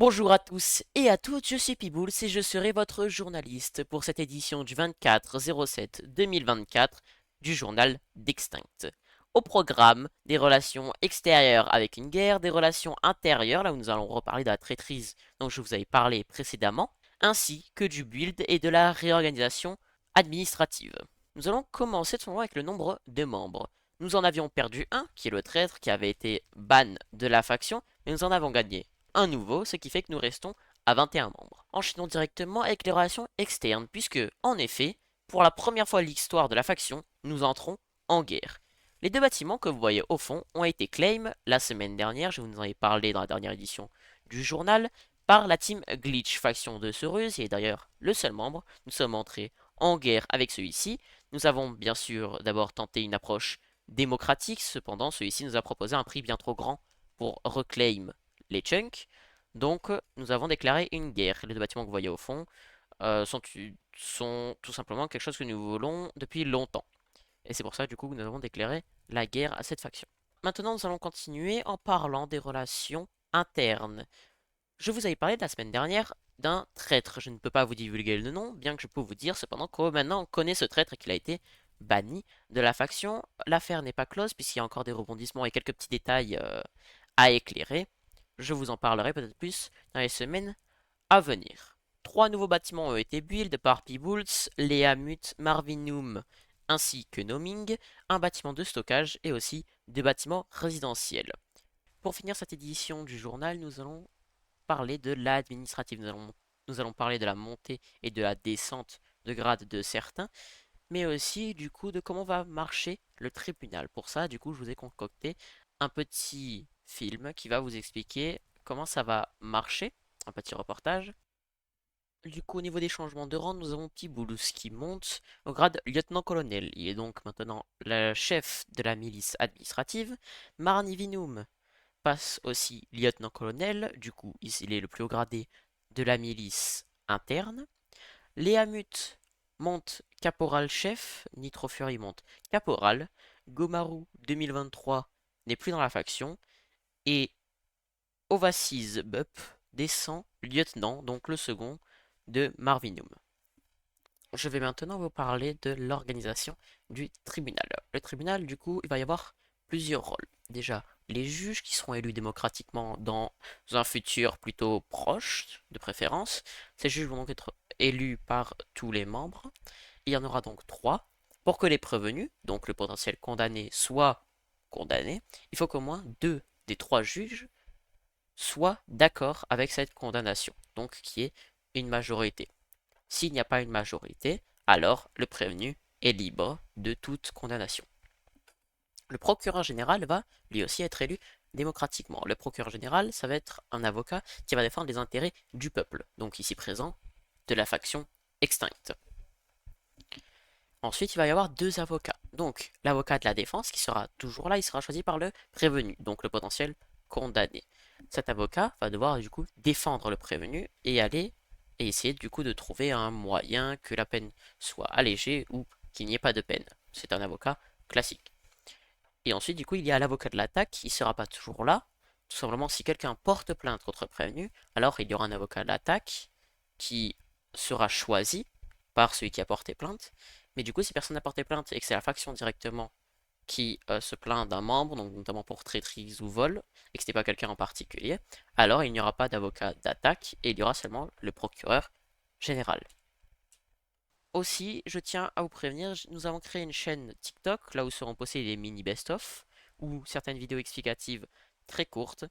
Bonjour à tous et à toutes, je suis Pibouls et je serai votre journaliste pour cette édition du 24/07/2024 du journal d'Extinct. Au programme, des relations extérieures avec une guerre, des relations intérieures, là où nous allons reparler de la traîtrise dont je vous avais parlé précédemment, ainsi que du build et de la réorganisation administrative. Nous allons commencer tout simplement avec le nombre de membres. Nous en avions perdu un, qui est le traître, qui avait été ban de la faction, mais nous en avons gagné un nouveau, ce qui fait que nous restons à 21 membres. Enchaînons directement avec les relations externes, puisque, en effet, pour la première fois de l'histoire de la faction, nous entrons en guerre. Les deux bâtiments que vous voyez au fond ont été claim la semaine dernière, je vous en ai parlé dans la dernière édition du journal, par la team Glitch, faction de Sereuse, et d'ailleurs le seul membre. Nous sommes entrés en guerre avec celui-ci. Nous avons bien sûr d'abord tenté une approche démocratique, cependant celui-ci nous a proposé un prix bien trop grand pour reclaim les chunks. Donc nous avons déclaré une guerre. Les deux bâtiments que vous voyez au fond sont tout simplement quelque chose que nous voulons depuis longtemps. Et c'est pour ça du coup que nous avons déclaré la guerre à cette faction. Maintenant nous allons continuer en parlant des relations internes. Je vous avais parlé la semaine dernière d'un traître. Je ne peux pas vous divulguer le nom, bien que je peux vous dire cependant que maintenant on connaît ce traître et qu'il a été banni de la faction. L'affaire n'est pas close puisqu'il y a encore des rebondissements et quelques petits détails à éclairer. Je vous en parlerai peut-être plus dans les semaines à venir. Trois nouveaux bâtiments ont été build par Peebles, Leamut, Marvinum ainsi que Noming, un bâtiment de stockage et aussi deux bâtiments résidentiels. Pour finir cette édition du journal, nous allons parler de l'administratif. Nous allons parler de la montée et de la descente de grade de certains, mais aussi du coup de comment va marcher le tribunal. Pour ça, du coup, je vous ai concocté un petit film qui va vous expliquer comment ça va marcher, un petit reportage. Du coup, au niveau des changements de rang, nous avons Tiboulous qui monte au grade lieutenant-colonel. Il est donc maintenant le chef de la milice administrative. Marnivinum passe aussi lieutenant-colonel, du coup, il est le plus haut gradé de la milice interne. Léamut monte caporal-chef, Nitrofury monte caporal, Gomaru 2023 n'est plus dans la faction, et Ovasis Bup descend lieutenant, donc le second de Marvinum. Je vais maintenant vous parler de l'organisation du tribunal. Le tribunal, du coup, il va y avoir plusieurs rôles. Déjà, les juges qui seront élus démocratiquement dans un futur plutôt proche, de préférence. Ces juges vont donc être élus par tous les membres. Il y en aura donc trois. Pour que les prévenus, donc le potentiel condamné, soient condamnés, il faut qu'au moins deux des trois juges soient d'accord avec cette condamnation, donc qui est une majorité. S'il n'y a pas une majorité, alors le prévenu est libre de toute condamnation. Le procureur général va lui aussi être élu démocratiquement. Le procureur général, ça va être un avocat qui va défendre les intérêts du peuple, donc ici présent, de la faction extincte. Ensuite, il va y avoir deux avocats. Donc, l'avocat de la défense, qui sera toujours là, il sera choisi par le prévenu, donc le potentiel condamné. Cet avocat va devoir du coup défendre le prévenu et aller et essayer du coup de trouver un moyen que la peine soit allégée ou qu'il n'y ait pas de peine. C'est un avocat classique. Et ensuite, du coup, il y a l'avocat de l'attaque qui ne sera pas toujours là. Tout simplement, si quelqu'un porte plainte contre le prévenu, alors il y aura un avocat de l'attaque qui sera choisi par celui qui a porté plainte. Mais du coup, si personne n'a porté plainte et que c'est la faction directement qui se plaint d'un membre, donc notamment pour traîtrise ou vol, et que ce n'est pas quelqu'un en particulier, alors il n'y aura pas d'avocat d'attaque et il y aura seulement le procureur général. Aussi, je tiens à vous prévenir, nous avons créé une chaîne TikTok, là où seront postées des mini best-of, ou certaines vidéos explicatives très courtes,